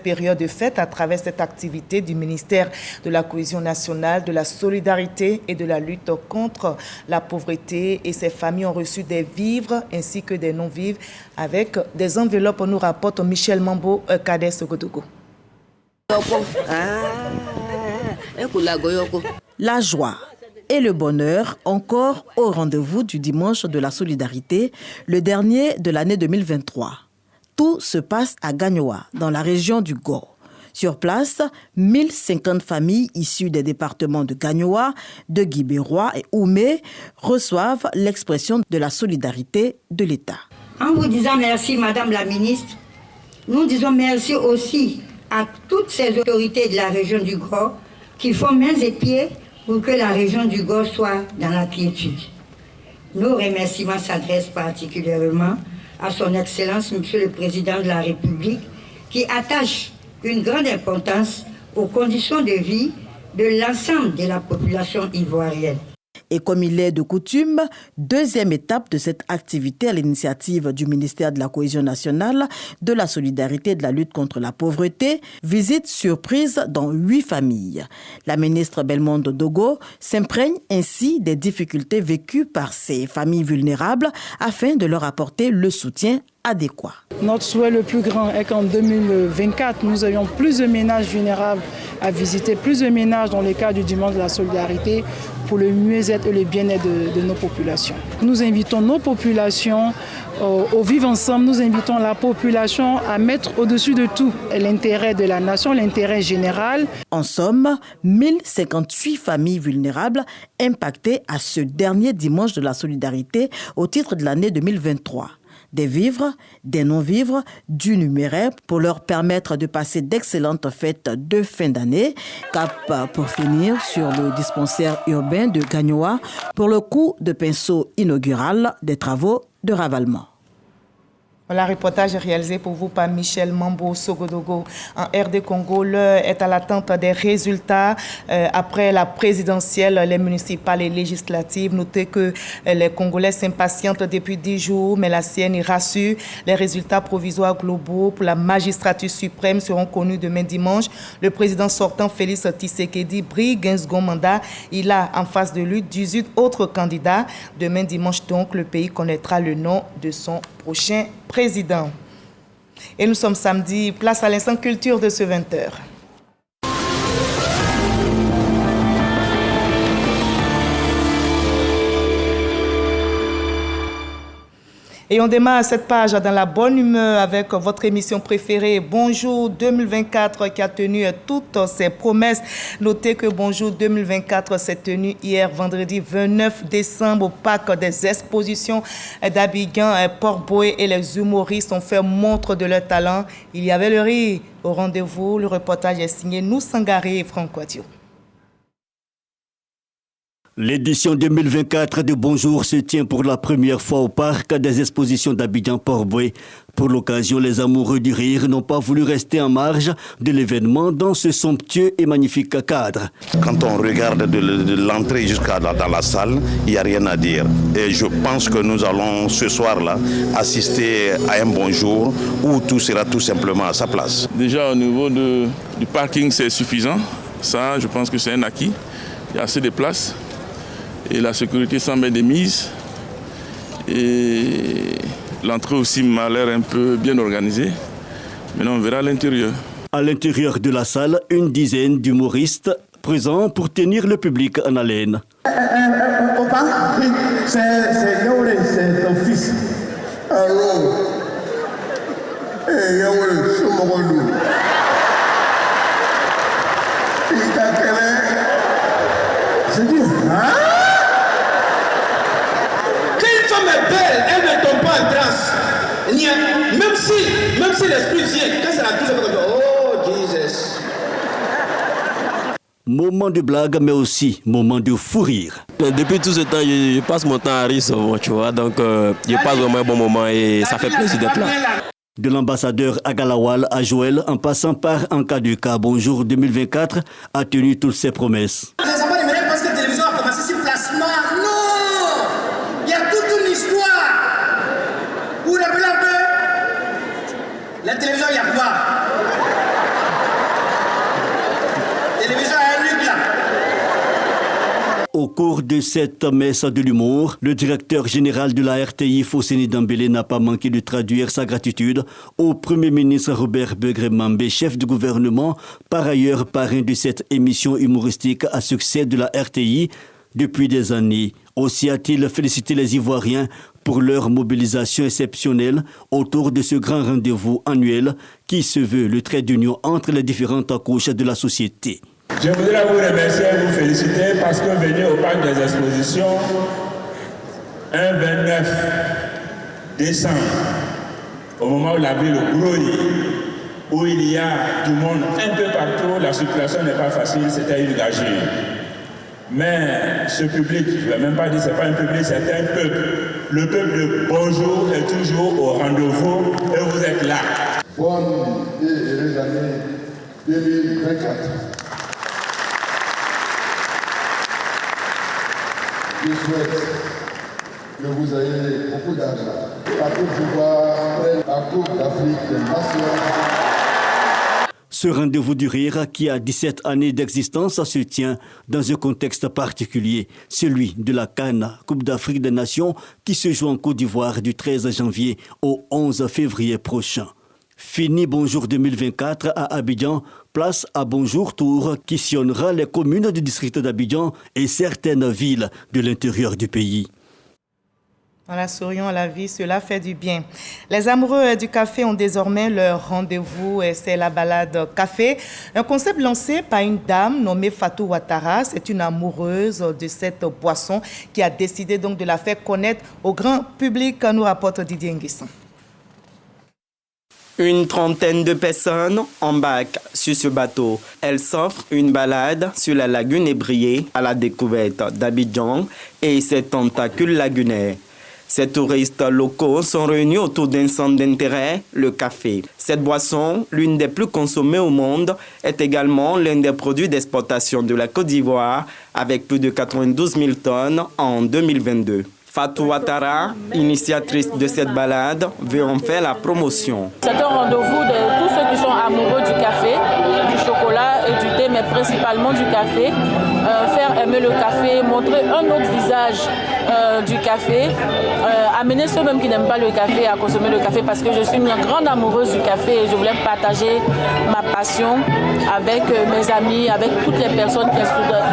période de fête à travers cette activité du ministère de la Cohésion nationale, de la solidarité et de la lutte contre la pauvreté. Et ces familles ont reçu des vivres ainsi que des non-vivres avec des enveloppes, nous rapporte Michel Mambo, Cadet Sogodogo. La joie et le bonheur encore au rendez-vous du dimanche de la solidarité, le dernier de l'année 2023. Tout se passe à Gagnoa, dans la région du Gor. Sur place, 1050 familles issues des départements de Gagnoa, de Guibérois et Oumé reçoivent l'expression de la solidarité de l'État. En vous disant merci, Madame la ministre, nous disons merci aussi à toutes ces autorités de la région du Gor qui font mains et pieds pour que la région du Gor soit dans la quiétude. Nos remerciements s'adressent particulièrement à son Excellence, Monsieur le Président de la République, qui attache une grande importance aux conditions de vie de l'ensemble de la population ivoirienne. Et comme il est de coutume, deuxième étape de cette activité à l'initiative du ministère de la Cohésion nationale, de la solidarité et de la lutte contre la pauvreté, visite surprise dans 8 familles. La ministre Belmondo Dogo s'imprègne ainsi des difficultés vécues par ces familles vulnérables afin de leur apporter le soutien adéquat. Notre souhait le plus grand est qu'en 2024, nous ayons plus de ménages vulnérables à visiter, plus de ménages dans le cadre du dimanche de la solidarité pour le mieux-être et le bien-être de nos populations. Nous invitons nos populations au vivre ensemble, nous invitons la population à mettre au-dessus de tout l'intérêt de la nation, l'intérêt général. En somme, 1058 familles vulnérables impactées à ce dernier dimanche de la solidarité au titre de l'année 2023. Des vivres, des non-vivres, du numéraire pour leur permettre de passer d'excellentes fêtes de fin d'année. Cap pour finir sur le dispensaire urbain de Gagnoa pour le coup de pinceau inaugural des travaux de ravalement. Le reportage est réalisé pour vous par Michel Mambo Sogodogo. En RD Congo, l'heure est à l'attente des résultats après la présidentielle, les municipales et législatives. Notez que les Congolais s'impatientent depuis 10 jours, mais la CENI rassure. Les résultats provisoires globaux pour la magistrature suprême seront connus demain dimanche. Le président sortant, Félix Tshisekedi, brigue un second mandat. Il a en face de lui 18 autres candidats. Demain dimanche, donc, le pays connaîtra le nom de son prochain président. Et nous sommes samedi, place à l'instant culture de ce 20h. Et on démarre cette page dans la bonne humeur avec votre émission préférée, Bonjour 2024, qui a tenu toutes ses promesses. Notez que Bonjour 2024 s'est tenu hier, vendredi 29 décembre, au parc des expositions d'Abidjan. Port-Boué et les humoristes ont fait montre de leur talent. Il y avait le rire au rendez-vous. Le reportage est signé Noussangari et Franck Quadio. L'édition 2024 de Bonjour se tient pour la première fois au parc des expositions d'Abidjan Port-Boué. Pour l'occasion, les amoureux du rire n'ont pas voulu rester en marge de l'événement dans ce somptueux et magnifique cadre. Quand on regarde de l'entrée jusqu'à dans la salle, il n'y a rien à dire. Et je pense que nous allons ce soir-là assister à un bonjour où tout sera tout simplement à sa place. Déjà au niveau du parking, c'est suffisant. Ça, je pense que c'est un acquis. Il y a assez de places. Et la sécurité semble être mise. Et l'entrée aussi m'a l'air un peu bien organisée. Maintenant, on verra à l'intérieur. À l'intérieur de la salle, une dizaine d'humoristes présents pour tenir le public en haleine. Papa, c'est Yaoulé, c'est ton fils. Alors, Yaoulé, c'est mon relou. Il t'a quel je dis, hein? Elle ne tombe pas en transe. Même si l'esprit vient, quand ça la touche, elle va dire, oh Jesus. Moment de blague, mais aussi moment de fou rire. Depuis tout ce temps, je passe mon temps à rire souvent, tu vois. Donc, je passe vraiment un bon moment et ça fait plaisir d'être là. De l'ambassadeur à Galawal à Joël, en passant par Ankaduka, Bonjour 2024 a tenu toutes ses promesses. Les enfants du Ménel pensent que la télévision a commencé sur placement. Non! Il y a toute une histoire. Vous vous rappelez un peu? La télévision, il y a quoi? La télévision, il y a un truc là. Au cours de cette messe de l'humour, le directeur général de la RTI, Fosséni Dambélé, n'a pas manqué de traduire sa gratitude au Premier ministre Robert Begré-Mambé, chef du gouvernement, par ailleurs parrain de cette émission humoristique à succès de la RTI depuis des années. Aussi a-t-il félicité les Ivoiriens pour leur mobilisation exceptionnelle autour de ce grand rendez-vous annuel qui se veut le trait d'union entre les différentes couches de la société. Je voudrais vous remercier et vous féliciter parce que venir au parc des expositions un 29 décembre, au moment où la ville grouille, où il y a du monde un peu partout, la circulation n'est pas facile, c'était une gageure. Mais ce public, je ne vais même pas dire que ce n'est pas un public, c'est un peuple. Le peuple de Bonjour est toujours au rendez-vous et vous êtes là. Bonne et heureuse année 2024. Je souhaite que vous ayez beaucoup d'argent. La Côte d'Ivoire prenne la Coupe d'Afrique des Nations. Ce rendez-vous du rire, qui a 17 années d'existence, se tient dans un contexte particulier, celui de la CAN, Coupe d'Afrique des Nations, qui se joue en Côte d'Ivoire du 13 janvier au 11 février prochain. Fini Bonjour 2024 à Abidjan, place à Bonjour Tour, qui sillonnera les communes du district d'Abidjan et certaines villes de l'intérieur du pays. Voilà, sourions à la vie, cela fait du bien. Les amoureux du café ont désormais leur rendez-vous, et c'est la balade café. Un concept lancé par une dame nommée Fatou Ouattara. C'est une amoureuse de cette boisson qui a décidé donc de la faire connaître au grand public, nous rapporte Didier Nguessan. Une trentaine de personnes embarquent sur ce bateau. Elles s'offrent une balade sur la lagune ébriée à la découverte d'Abidjan et ses tentacules lagunaires. Ces touristes locaux sont réunis autour d'un centre d'intérêt, le café. Cette boisson, l'une des plus consommées au monde, est également l'un des produits d'exportation de la Côte d'Ivoire, avec plus de 92 000 tonnes en 2022. Fatou Ouattara, initiatrice de cette balade, veut en faire la promotion. C'est un rendez-vous de tous ceux qui sont amoureux du café, du chocolat et du thé, mais principalement du café. Faire aimer le café, montrer un autre visage du café, amener ceux-mêmes qui n'aiment pas le café à consommer le café, parce que je suis une grande amoureuse du café et je voulais partager ma passion avec mes amis, avec toutes les personnes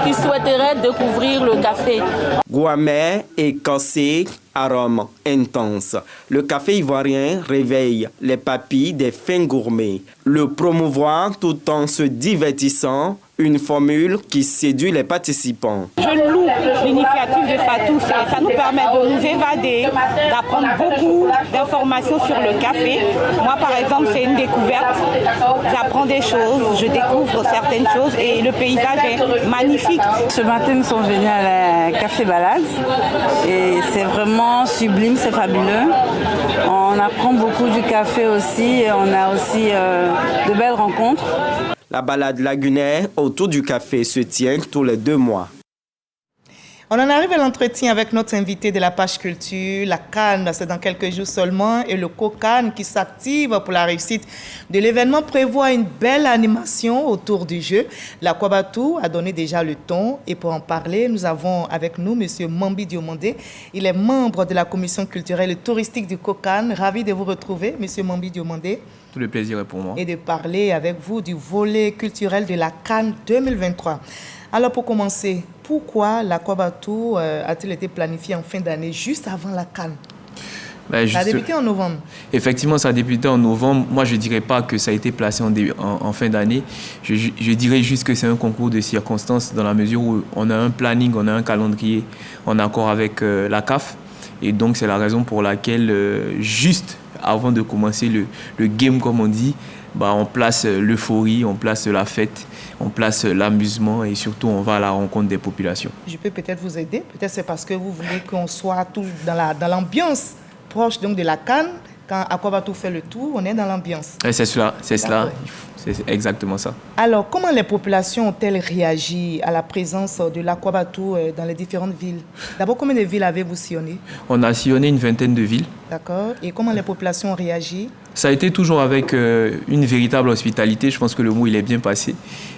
qui souhaiteraient découvrir le café. Goût amer et cassé, arôme intense. Le café ivoirien réveille les papilles des fins gourmets. Le promouvoir tout en se divertissant, une formule qui séduit les participants. Je loue l'initiative de Fatou. Ça nous permet de nous évader, d'apprendre beaucoup d'informations sur le café. Moi, par exemple, c'est une découverte. J'apprends des choses, je découvre certaines choses et le paysage est magnifique. Ce matin, nous sommes venus à la Café Balade et c'est vraiment sublime, c'est fabuleux. On apprend beaucoup du café aussi et on a aussi de belles rencontres. La balade lagunaire autour du café se tient tous les 2 mois. On en arrive à l'entretien avec notre invité de la page culture. La CAN, c'est dans quelques jours seulement, et le COCAN qui s'active pour la réussite de l'événement prévoit une belle animation autour du jeu. L'Aquabatou a donné déjà le ton, et pour en parler, nous avons avec nous M. Mambi Diomandé. Il est membre de la commission culturelle et touristique du COCAN. Ravi de vous retrouver, M. Mambi Diomandé. Tout le plaisir est pour moi. Et de parler avec vous du volet culturel de la CAN 2023. Alors pour commencer, pourquoi l'Aquabatou a-t-il été planifié en fin d'année, juste avant la CAN? Ça a débuté en novembre. Effectivement, ça a débuté en novembre. Moi, je ne dirais pas que ça a été placé en fin d'année. Je dirais juste que c'est un concours de circonstances dans la mesure où on a un planning, on a un calendrier en accord avec la CAF. Et donc, c'est la raison pour laquelle, juste avant de commencer le game, comme on dit, on place l'euphorie, on place la fête, on place l'amusement et surtout on va à la rencontre des populations. Je peux peut-être vous aider. Peut-être c'est parce que vous voulez qu'on soit tous dans l'ambiance proche donc de la CAN. Quand Aquabatou fait le tour, on est dans l'ambiance. C'est cela. C'est exactement ça. Alors, comment les populations ont-elles réagi à la présence de l'Aquabatou dans les différentes villes? D'abord, combien de villes avez-vous sillonné? On a sillonné une vingtaine de villes. D'accord. Et comment les populations ont réagi? Ça a été toujours avec une véritable hospitalité. Je pense que le mot, il est bien passé.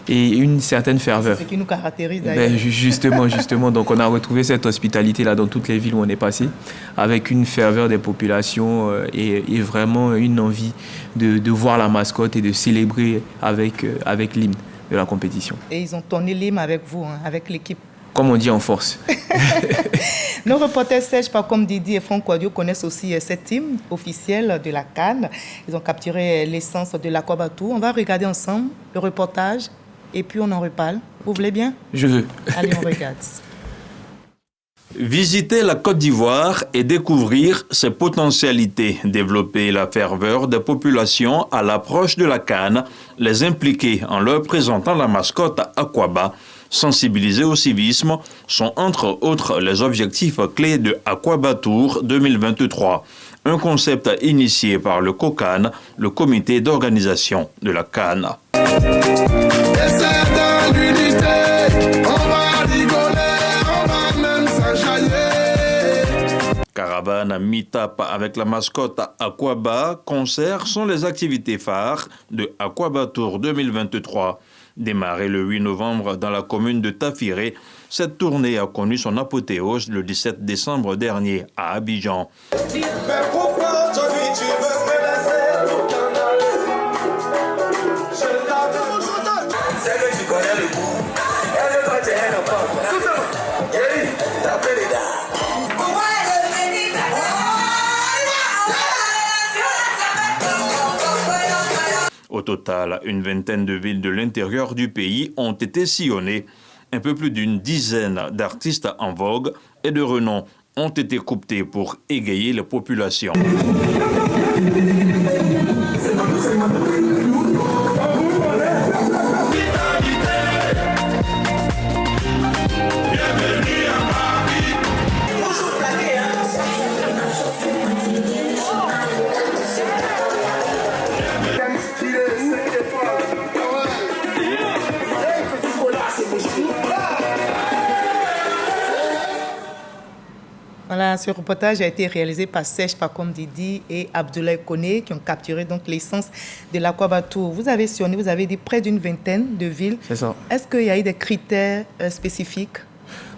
Et une certaine ferveur. C'est ce qui nous caractérise d'ailleurs. Justement. Donc, on a retrouvé cette hospitalité-là dans toutes les villes où on est passé, avec une ferveur des populations et vraiment une envie de voir la mascotte et de célébrer avec l'hymne de la compétition. Et ils ont tourné l'hymne avec vous, avec l'équipe. Comme on dit en force. Nos reporters Serge Pacom Didi et Franck Quadio connaissent aussi cette hymne officielle de la CAN. Ils ont capturé l'essence de l'Aquabatou. On va regarder ensemble le reportage et puis on en reparle. Vous voulez bien? Je veux. Allez, on regarde. Visiter la Côte d'Ivoire et découvrir ses potentialités, développer la ferveur des populations à l'approche de la CAN, les impliquer en leur présentant la mascotte Aquaba, sensibiliser au civisme sont entre autres les objectifs clés de Akwaba Tour 2023. Un concept initié par le COCAN, le comité d'organisation de la CAN. Caravane, meet-up avec la mascotte Akwaba, concerts sont les activités phares de Akwaba Tour 2023. Démarrée le 8 novembre dans la commune de Tafiré, cette tournée a connu son apothéose le 17 décembre dernier à Abidjan. Au total, une vingtaine de villes de l'intérieur du pays ont été sillonnées. Un peu plus d'une dizaine d'artistes en vogue et de renom ont été cooptés pour égayer les populations. Voilà, ce reportage a été réalisé par Serge Pacom Didi et Abdoulaye Koné qui ont capturé donc l'essence de l'Akwaba Tour. Vous avez sillonné, vous avez dit près d'une vingtaine de villes. C'est ça. Est-ce qu'il y a eu des critères spécifiques?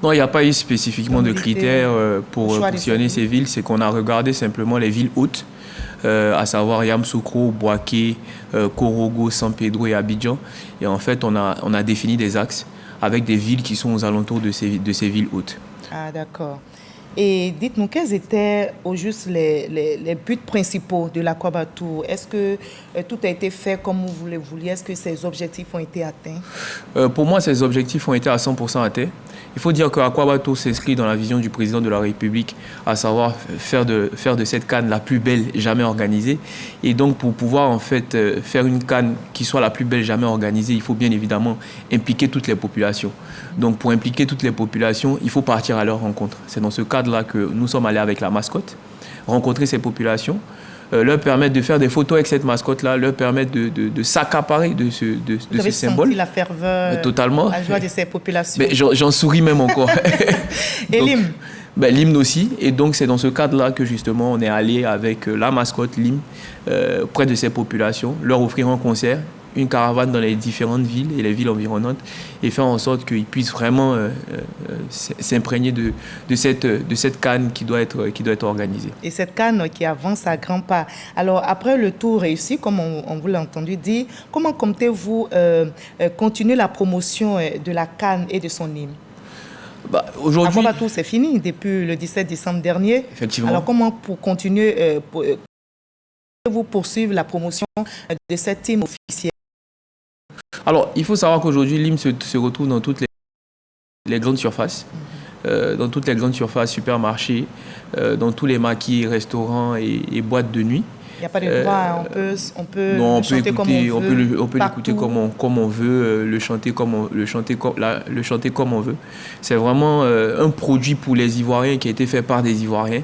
Non, il n'y a pas eu spécifiquement de critères pour sillonner ces villes. C'est qu'on a regardé simplement les villes hautes, à savoir Yamoussoukro, Bouaké, Korogo, San Pedro et Abidjan. Et en fait, on a défini des axes avec des villes qui sont aux alentours de ces villes hautes. Ah, d'accord. Et dites-nous, quels étaient au juste les buts principaux de l'Akwaba Tour? Est-ce que tout a été fait comme vous le vouliez? Est-ce que ces objectifs ont été atteints? Pour moi, ces objectifs ont été à 100% atteints. Il faut dire que Akwaba Tour s'inscrit dans la vision du président de la République, à savoir faire de cette CAN la plus belle jamais organisée. Et donc, pour pouvoir en fait faire une CAN qui soit la plus belle jamais organisée, il faut bien évidemment impliquer toutes les populations. Donc, pour impliquer toutes les populations, il faut partir à leur rencontre. C'est dans ce cadre-là que nous sommes allés avec la mascotte, rencontrer ces populations, leur permettre de faire des photos avec cette mascotte-là, leur permettre de s'accaparer de ce symbole. Vous avez senti la ferveur, totalement. la joie de ces populations. Mais j'en souris même encore. Et l'hymne? L'hymne aussi. Et donc, c'est dans ce cadre-là que, justement, on est allé avec la mascotte, l'hymne, près de ces populations, leur offrir un concert, une caravane dans les différentes villes et les villes environnantes et faire en sorte qu'ils puissent vraiment s'imprégner de cette CAN qui doit être organisée. Et cette CAN qui avance à grands pas. Alors, après le tour réussi, comme on vous l'a entendu dire, comment comptez-vous continuer la promotion de la CAN et de son hymne? Aujourd'hui, Akwaba Tour, c'est fini depuis le 17 décembre dernier. Effectivement. Alors, comment pour continuer, vous poursuivre la promotion de cette hymne officielle? Alors, il faut savoir qu'aujourd'hui, l'hymne se retrouve dans toutes les grandes surfaces, dans toutes les grandes surfaces, supermarchés, dans tous les maquis, restaurants et boîtes de nuit. Il n'y a pas de droit, on peut chanter comme on veut. On peut l'écouter comme on veut, le chanter comme on veut. C'est vraiment un produit pour les Ivoiriens qui a été fait par des Ivoiriens.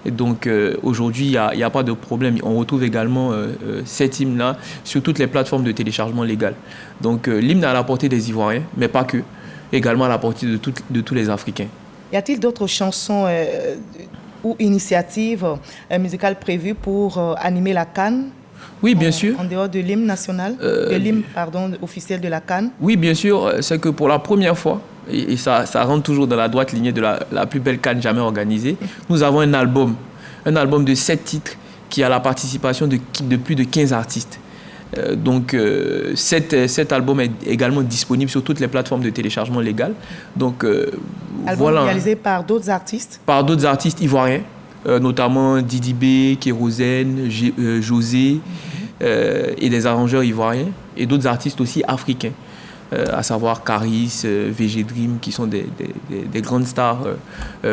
Et donc aujourd'hui, il n'y a pas de problème. On retrouve également cet hymne-là sur toutes les plateformes de téléchargement légal. Donc l'hymne est à la portée des Ivoiriens, mais pas que, également à la portée de tous les Africains. Y a-t-il d'autres chansons ou initiatives musicales prévues pour animer la CAN? Oui, bien sûr. En dehors de l'hymne national, de l'hymne officiel de la CAN? Oui, bien sûr. C'est que pour la première fois, et ça rentre toujours dans la droite lignée de la plus belle CAN jamais organisée, nous avons un album de 7 titres qui a la participation de plus de 15 artistes. Donc cet album est également disponible sur toutes les plateformes de téléchargement légal. Donc album réalisé par d'autres artistes? Par d'autres artistes ivoiriens, notamment Didi B, Kérosène, José et des arrangeurs ivoiriens et d'autres artistes aussi africains. à savoir Caris, VG Dream, qui sont des grandes stars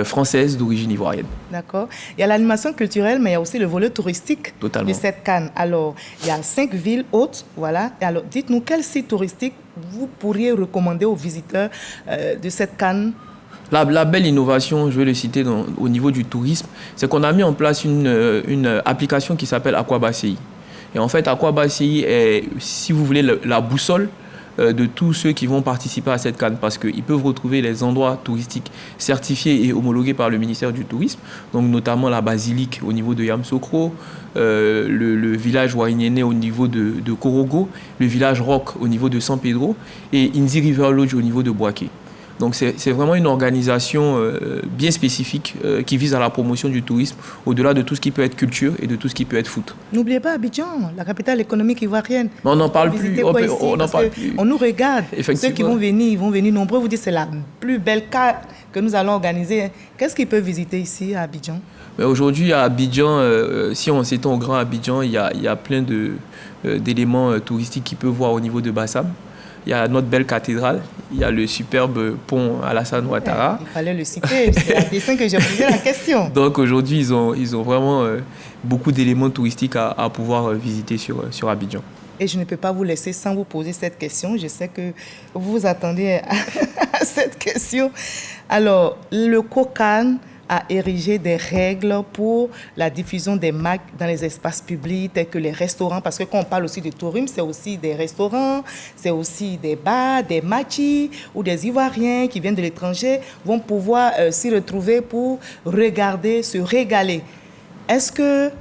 françaises d'origine ivoirienne. D'accord. Il y a l'animation culturelle, mais il y a aussi le volet touristique Totalement. de cette CAN. Alors, il y a 5 villes hautes, voilà. Et alors, dites-nous, quel site touristique vous pourriez recommander aux visiteurs de cette CAN? La belle innovation, je vais le citer au niveau du tourisme, c'est qu'on a mis en place une application qui s'appelle Aquaba CI. Et en fait, Aquaba CI est, si vous voulez, la boussole de tous ceux qui vont participer à cette CAN, parce qu'ils peuvent retrouver les endroits touristiques certifiés et homologués par le ministère du Tourisme, donc notamment la basilique au niveau de Yamoussoukro, le village Waïnéné au niveau de Korogo, le village Rock au niveau de San Pedro et Inzi River Lodge au niveau de Boaké. Donc c'est vraiment une organisation bien spécifique qui vise à la promotion du tourisme au-delà de tout ce qui peut être culture et de tout ce qui peut être foot. N'oubliez pas Abidjan, la capitale économique ivoirienne. Mais on n'en parle plus. On nous regarde. Ceux qui vont venir, ils vont venir nombreux. Vous dites c'est la plus belle CAN que nous allons organiser. Qu'est-ce qu'ils peuvent visiter ici à Abidjan? Mais aujourd'hui à Abidjan, si on s'étend au Grand Abidjan, il y a plein d'éléments touristiques qu'ils peuvent voir au niveau de Bassam. Il y a notre belle cathédrale, il y a le superbe pont Alassane Ouattara. Il fallait le citer, c'est à dessein que j'ai posé la question. Donc aujourd'hui, ils ont vraiment beaucoup d'éléments touristiques à pouvoir visiter sur Abidjan. Et je ne peux pas vous laisser sans vous poser cette question. Je sais que vous vous attendez à cette question. Alors, le COCAN a érigé des règles pour la diffusion des marques dans les espaces publics tels que les restaurants, parce que quand on parle aussi de tourisme, c'est aussi des restaurants, c'est aussi des bars, des machis où des Ivoiriens qui viennent de l'étranger vont pouvoir s'y retrouver pour regarder, se régaler. Est-ce que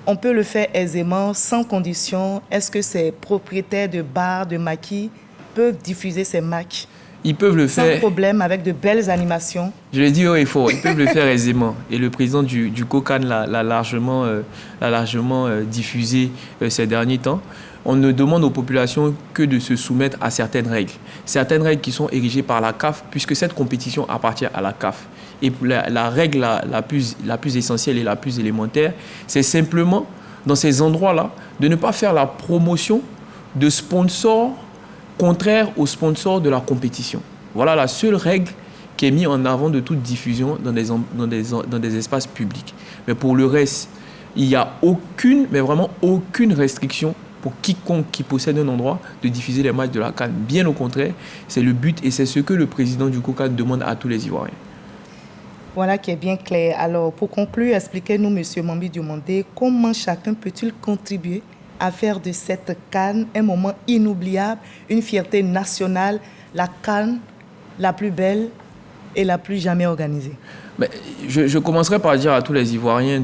on peut le faire aisément, sans condition? Est-ce que ces propriétaires de bars, de maquis peuvent diffuser ces marques? Ils peuvent le faire. Sans problème, avec de belles animations. Je l'ai dit haut et fort, ils peuvent le faire aisément. Et le président du COCAN l'a largement diffusé ces derniers temps. On ne demande aux populations que de se soumettre à certaines règles. Certaines règles qui sont érigées par la CAF, puisque cette compétition appartient à la CAF. Et la règle la plus essentielle et la plus élémentaire, c'est simplement, dans ces endroits-là, de ne pas faire la promotion de sponsors contraire aux sponsors de la compétition. Voilà la seule règle qui est mise en avant de toute diffusion dans des espaces publics. Mais pour le reste, il n'y a aucune, mais vraiment aucune restriction pour quiconque qui possède un endroit de diffuser les matchs de la CAN. Bien au contraire, c'est le but et c'est ce que le président du COCAN demande à tous les Ivoiriens. Voilà qui est bien clair. Alors, pour conclure, expliquez-nous, M. Mambi Diomandé, comment chacun peut-il contribuer à faire de cette CAN un moment inoubliable, une fierté nationale, la CAN la plus belle et la plus jamais organisée? Mais je commencerai par dire à tous les Ivoiriens,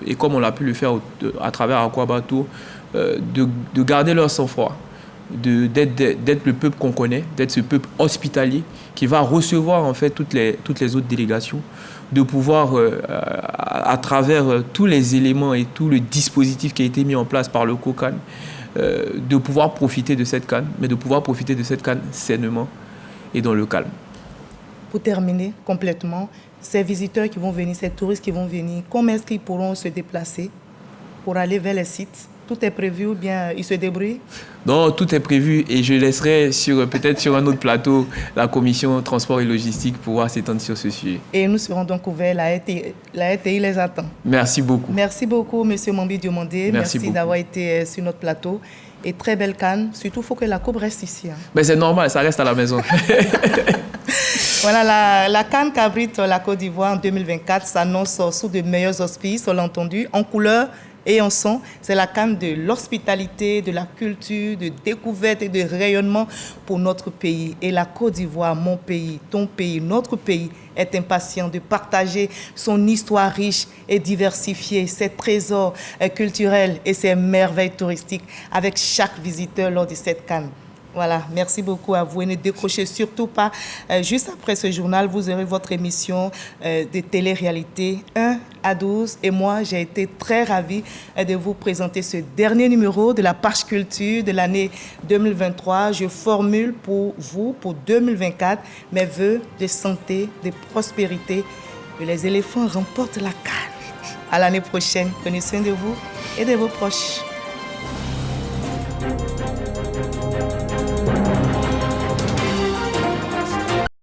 et comme on l'a pu le faire à travers Aquaba Tour, de garder leur sang-froid, d'être le peuple qu'on connaît, d'être ce peuple hospitalier qui va recevoir en fait toutes les autres délégations, de pouvoir, à travers tous les éléments et tout le dispositif qui a été mis en place par le COCAN, de pouvoir profiter de cette CAN, mais de pouvoir profiter de cette CAN sainement et dans le calme. Pour terminer complètement, ces visiteurs qui vont venir, ces touristes qui vont venir, comment est-ce qu'ils pourront se déplacer pour aller vers les sites? Tout est prévu ou bien ils se débrouillent? Non, tout est prévu et je laisserai peut-être sur un autre plateau la commission transport et logistique pour pouvoir s'étendre sur ce sujet. Et nous serons donc ouverts, la RTI les attend. Merci beaucoup. Merci beaucoup, M. Mambi Diomandé. Merci d'avoir été sur notre plateau. Et très belle CAN. Surtout, il faut que la coupe reste ici. Hein. Mais c'est normal, ça reste à la maison. Voilà, la CAN qu'abrite la Côte d'Ivoire en 2024 s'annonce sous de meilleurs auspices, on l'a entendu, en couleur et en son. C'est la CAN de l'hospitalité, de la culture, de découverte et de rayonnement pour notre pays. Et la Côte d'Ivoire, mon pays, ton pays, notre pays, est impatient de partager son histoire riche et diversifiée, ses trésors culturels et ses merveilles touristiques avec chaque visiteur lors de cette CAN. Voilà, merci beaucoup à vous et ne décrochez surtout pas. Juste après ce journal, vous aurez votre émission de télé-réalité 1 à 12. Et moi, j'ai été très ravie de vous présenter ce dernier numéro de la page culture de l'année 2023. Je formule pour vous, pour 2024, mes vœux de santé, de prospérité. Que les éléphants remportent la CAN. À l'année prochaine. Prenez soin de vous et de vos proches.